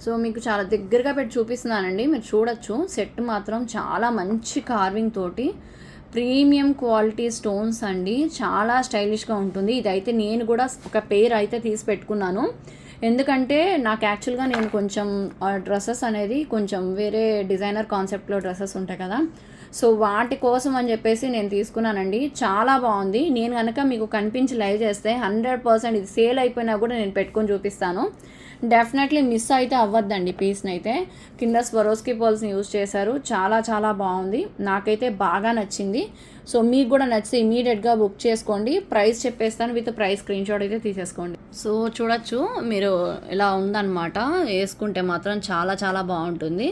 Speaker 1: సో మీకు చాలా దగ్గరగా పెట్టి చూపిస్తున్నానండి, మీరు చూడొచ్చు. సెట్ మాత్రం చాలా మంచి కార్వింగ్ తోటి ప్రీమియం క్వాలిటీ స్టోన్స్ అండి, చాలా స్టైలిష్గా ఉంటుంది. ఇదైతే నేను కూడా ఒక పేర్ అయితే తీసి పెట్టుకున్నాను, ఎందుకంటే నాకు యాక్చువల్గా నేను కొంచెం డ్రెస్సెస్ అనేది కొంచెం వేరే డిజైనర్ కాన్సెప్ట్లో డ్రెస్సెస్ ఉంటాయి కదా, సో వాటి కోసం అని చెప్పేసి నేను తీసుకున్నానండి. చాలా బాగుంది. నేను కనుక మీకు కనిపించి లైవ్ చేస్తే 100% ఇది సేల్ అయిపోయినా కూడా నేను పెట్టుకొని చూపిస్తాను. డెఫినెట్లీ మిస్ అయితే అవ్వద్దండి పీస్ని అయితే. కింద స్వరోస్కి పర్ల్స్ని యూజ్ చేశారు. చాలా చాలా బాగుంది, నాకైతే బాగా నచ్చింది. సో మీకు కూడా నచ్చితే ఇమీడియట్గా బుక్ చేసుకోండి. ప్రైస్ చెప్పేస్తాను, విత్ ప్రైస్ స్క్రీన్ షాట్ అయితే తీసేసుకోండి. సో చూడొచ్చు మీరు, ఇలా ఉందన్నమాట. వేసుకుంటే మాత్రం చాలా చాలా బాగుంటుంది.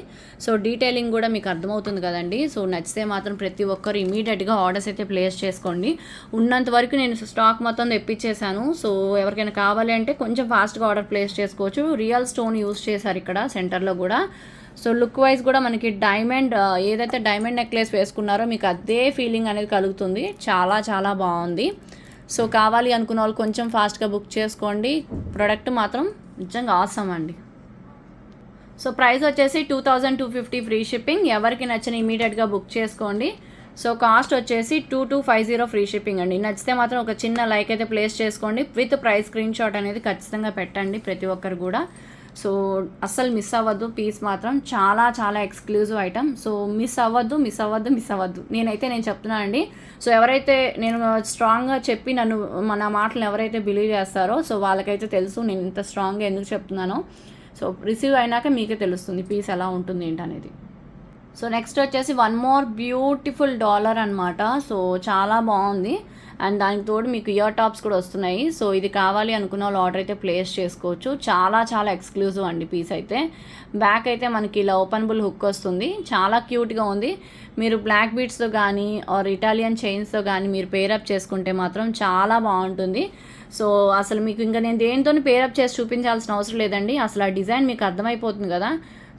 Speaker 1: సో డీటెయిలింగ్ కూడా మీకు అర్థమవుతుంది కదండి. సో నచ్చితే మాత్రం ప్రతి ఒక్కరు ఇమీడియట్గా ఆర్డర్స్ అయితే ప్లేస్ చేసుకోండి. ఉన్నంత వరకు నేను స్టాక్ మొత్తం తెప్పించేశాను. సో ఎవరికైనా కావాలి అంటే కొంచెం ఫాస్ట్గా ఆర్డర్ ప్లేస్ చేసుకోవచ్చు. రియల్ స్టోన్ యూజ్ చేశారు ఇక్కడ సెంటర్లో కూడా. సో లుక్ వైజ్ కూడా మనకి డైమండ్, ఏదైతే డైమండ్ నెక్లెస్ వేసుకున్నారో మీకు అదే ఫీలింగ్ అనేది కలుగుతుంది. చాలా చాలా బాగుంది. సో కావాలి అనుకున్న వాళ్ళు కొంచెం ఫాస్ట్గా బుక్ చేసుకోండి. ప్రోడక్ట్ మాత్రం నిజంగా ఆసమ్ అండి. సో ప్రైస్ వచ్చేసి 2250 ఫ్రీ షిప్పింగ్. ఎవరికి నచ్చిన ఇమీడియట్గా బుక్ చేసుకోండి. సో కాస్ట్ వచ్చేసి 2250 ఫ్రీ షిప్పింగ్ అండి. నచ్చితే మాత్రం ఒక చిన్న లైక్ అయితే ప్లేస్ చేసుకోండి. విత్ ప్రైస్ స్క్రీన్ షాట్ అనేది ఖచ్చితంగా పెట్టండి ప్రతి ఒక్కరు కూడా. సో అస్సలు మిస్ అవ్వద్దు. పీస్ మాత్రం చాలా చాలా ఎక్స్క్లూజివ్ ఐటమ్. సో మిస్ అవ్వద్దు. నేను చెప్తున్నానండి. సో ఎవరైతే నేను స్ట్రాంగ్గా చెప్పి నా మాటలు ఎవరైతే బిలీవ్ చేస్తారో సో వాళ్ళకైతే తెలుసు నేను ఇంత స్ట్రాంగ్గా ఎందుకు చెప్తున్నానో. సో రిసీవ్ అయినాక మీకే తెలుస్తుంది పీస్ ఎలా ఉంటుంది ఏంటనేది. సో నెక్స్ట్ వచ్చేసి వన్ మోర్ బ్యూటిఫుల్ డాలర్ అనమాట. సో చాలా బాగుంది. అండ్ దానికి తోడు మీకు ఇయర్ టాప్స్ కూడా వస్తున్నాయి. సో ఇది కావాలి అనుకున్న వాళ్ళు ఆర్డర్ అయితే ప్లేస్ చేసుకోవచ్చు. చాలా చాలా ఎక్స్క్లూజివ్ అండి పీస్ అయితే. బ్యాక్ అయితే మనకి ఇలా ఓపెనబుల్ హుక్ వస్తుంది. చాలా క్యూట్గా ఉంది. మీరు బ్లాక్ బీడ్స్తో కానీ ఆర్ ఇటాలియన్ చైన్స్తో కానీ మీరు పేరప్ చేసుకుంటే మాత్రం చాలా బాగుంటుంది. సో అసలు మీకు ఇంకా నేను దేనితో పేరప్ చేసి చూపించాల్సిన అవసరం లేదండి. అసలు ఆ డిజైన్ మీకు అర్థమైపోతుంది కదా.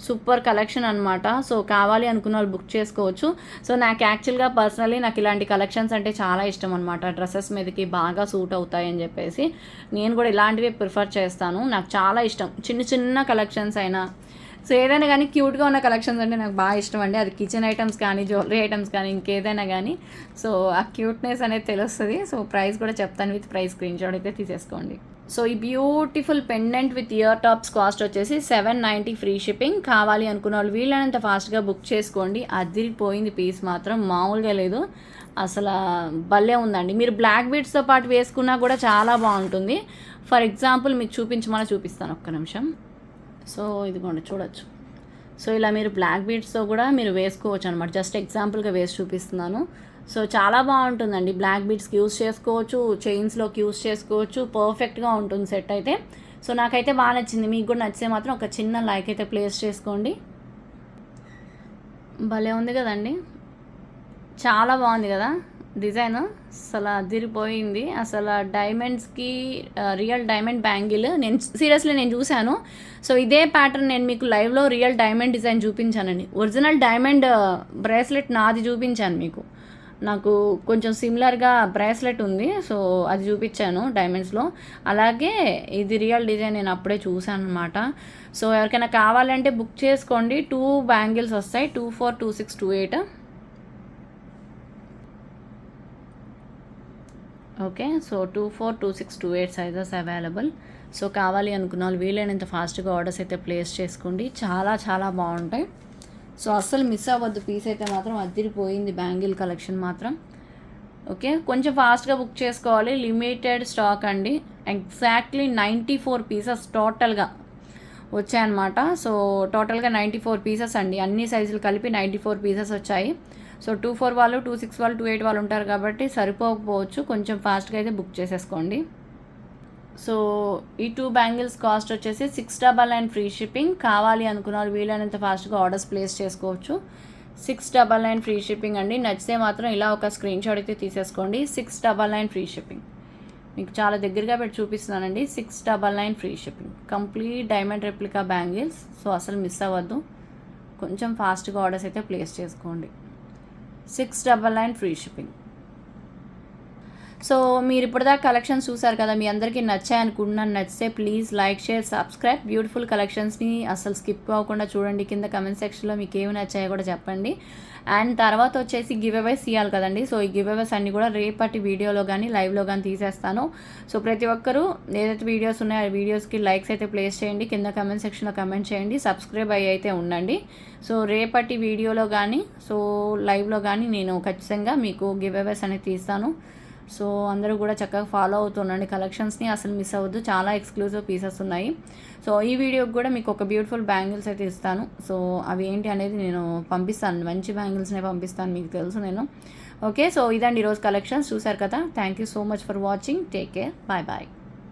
Speaker 1: సూపర్ కలెక్షన్ అనమాట. సో కావాలి అనుకున్న వాళ్ళు బుక్ చేసుకోవచ్చు. సో నాకు యాక్చువల్గా పర్సనలీ నాకు ఇలాంటి కలెక్షన్స్ అంటే చాలా ఇష్టం అనమాట. డ్రెస్సెస్ మీదకి బాగా సూట్ అవుతాయని చెప్పేసి నేను కూడా ఇలాంటివి ప్రిఫర్ చేస్తాను. నాకు చాలా ఇష్టం చిన్న చిన్న కలెక్షన్స్ అయినా. సో ఏదైనా కానీ క్యూట్గా ఉన్న కలెక్షన్స్ అంటే నాకు బాగా ఇష్టం అండి. అది కిచెన్ ఐటమ్స్ కానీ జ్యువెలరీ ఐటమ్స్ కానీ ఇంకేదైనా కానీ. సో ఆ క్యూట్నెస్ అనేది తెలుస్తుంది. సో ప్రైస్ కూడా చెప్తాను, విత్ ప్రైస్ స్క్రీన్ షాట్ అయితే తీసేసుకోండి. సో ఈ beautiful pendant with ear tops cost వచ్చేసి 790 ఫ్రీ షిప్పింగ్. కావాలి అనుకున్న వాళ్ళు వీళ్ళనంత ఫాస్ట్గా బుక్ చేసుకోండి. అదిరిపోయింది పీస్ మాత్రం మామూలుగా లేదు. అసలు భలే ఉందండి. మీరు బ్లాక్ బీడ్స్తో పాటు వేసుకున్నా కూడా చాలా బాగుంటుంది. ఫర్ ఎగ్జాంపుల్ మీకు చూపిస్తాను ఒక్క నిమిషం. సో ఇదిగోండి చూడొచ్చు. సో ఇలా మీరు బ్లాక్ బీడ్స్తో కూడా మీరు వేసుకోవచ్చు అనమాట. జస్ట్ ఎగ్జాంపుల్గా వేసి చూపిస్తున్నాను. సో చాలా బాగుంటుందండి. బ్లాక్ బీడ్స్కి యూస్ చేసుకోవచ్చు, చైన్స్లోకి యూస్ చేసుకోవచ్చు. పర్ఫెక్ట్గా ఉంటుంది సెట్ అయితే. సో నాకైతే బాగా నచ్చింది. మీకు కూడా నచ్చితే మాత్రం ఒక చిన్న లైక్ అయితే ప్లేస్ చేసుకోండి. భలే ఉంది కదండి. చాలా బాగుంది కదా డిజైన్. అసలు అదిరిపోయింది. అసలు డైమండ్స్కి రియల్ డైమండ్ బ్యాంగిల్ నేను చూశాను. సో ఇదే ప్యాటర్న్ నేను మీకు లైవ్లో రియల్ డైమండ్ డిజైన్ చూపించానండి. ఒరిజినల్ డైమండ్ బ్రేస్లెట్ నాది చూపించాను మీకు. నాకు కొంచెం సిమిలర్గా బ్రేస్లెట్ ఉంది. సో అది చూపించాను డైమండ్స్లో. అలాగే ఇది రియల్ డిజైన్ నేను అప్పుడే చూశాను అనమాట. సో ఎవరికైనా కావాలంటే బుక్ చేసుకోండి. 2 బ్యాంగిల్స్ వస్తాయి, 24, 26, 28. Okay. So 24, 26, 28 sizes available. So కావాలి అనుకున్న వాళ్ళు వీలైనంత ఫాస్ట్గా ఆర్డర్స్ అయితే ప్లేస్ చేసుకోండి. చాలా చాలా బాగుంటాయి. సో అస్సలు మిస్ అవ్వద్దు. పీస్ అయితే మాత్రం అదిరిపోయింది. బ్యాంగిల్ కలెక్షన్ మాత్రం ఓకే. కొంచెం ఫాస్ట్గా బుక్ చేసుకోవాలి. లిమిటెడ్ స్టాక్ అండి. ఎగ్జాక్ట్లీ 94 పీసెస్ టోటల్గా వచ్చాయన్నమాట. సో టోటల్గా 94 పీసెస్ అండి. అన్ని సైజులు కలిపి 94 పీసెస్ వచ్చాయి. సో 24 వాళ్ళు, 26 వాళ్ళు, 28 వాళ్ళు ఉంటారు కాబట్టి సరిపోకపోవచ్చు. కొంచెం ఫాస్ట్గా అయితే బుక్ చేసేసుకోండి. సో ఈ 2 బ్యాంగిల్స్ కాస్ట్ వచ్చేసి 699 ఫ్రీ షిప్పింగ్. కావాలి అనుకున్న వాళ్ళు వీలైనంత ఫాస్ట్గా ఆర్డర్స్ ప్లేస్ చేసుకోవచ్చు. 699 ఫ్రీ షిప్పింగ్ అండి. నచ్చితే మాత్రం ఇలా ఒక స్క్రీన్ షాట్ అయితే తీసేసుకోండి. 699 ఫ్రీ షిప్పింగ్. మీకు చాలా దగ్గరగా పెట్టి చూపిస్తున్నానండి. 699 free shipping. Complete diamond replica bangles. So అసలు మిస్ అవ్వద్దు. కొంచెం ఫాస్ట్గా ఆర్డర్స్ అయితే ప్లేస్ చేసుకోండి. 699 ఫ్రీ షిప్పింగ్. సో మీరు ఇప్పటిదాకా కలెక్షన్స్ చూసారు కదా, మీ అందరికీ నచ్చాయి అనుకుంటున్నాను. నచ్చితే please like, share, subscribe. Beautiful కలెక్షన్స్ని అసలు స్కిప్ అవ్వకుండా చూడండి. కింద కమెంట్ సెక్షన్లో మీకు ఏమి నచ్చాయో కూడా చెప్పండి. అండ్ తర్వాత వచ్చేసి గివ్ అవేస్ ఇవ్వాలి కదండి. సో ఈ గివ్ అవేస్ అన్నీ కూడా రేపటి వీడియోలో కానీ లైవ్లో కానీ తీసేస్తాను. సో ప్రతి ఒక్కరూ ఏదైతే వీడియోస్ ఉన్నాయో ఆ వీడియోస్కి లైక్స్ అయితే ప్లేస్ చేయండి. కింద కమెంట్ సెక్షన్లో కమెంట్ చేయండి. సబ్స్క్రైబ్ అయ్యి అయితే ఉండండి. సో రేపటి వీడియోలో కానీ సో లైవ్లో కానీ నేను ఖచ్చితంగా మీకు గివ్ అవేస్ అనేది తీస్తాను. సో అందరూ కూడా చక్కగా ఫాలో అవుతుండండి కలెక్షన్స్ని, అసలు మిస్ అవ్వద్దు. చాలా ఎక్స్క్లూజివ్ పీసెస్ ఉన్నాయి. సో ఈ వీడియోకి కూడా మీకు ఒక బ్యూటిఫుల్ బ్యాంగిల్స్ అయితే ఇస్తాను. సో అవి ఏంటి అనేది నేను పంపిస్తాను, మంచి బ్యాంగిల్స్నే పంపిస్తాను, మీకు తెలుసు నేను. ఓకే, సో ఇదండి ఈరోజు కలెక్షన్స్ చూసారు కదా. Thank you so much for watching. Take care. Bye bye.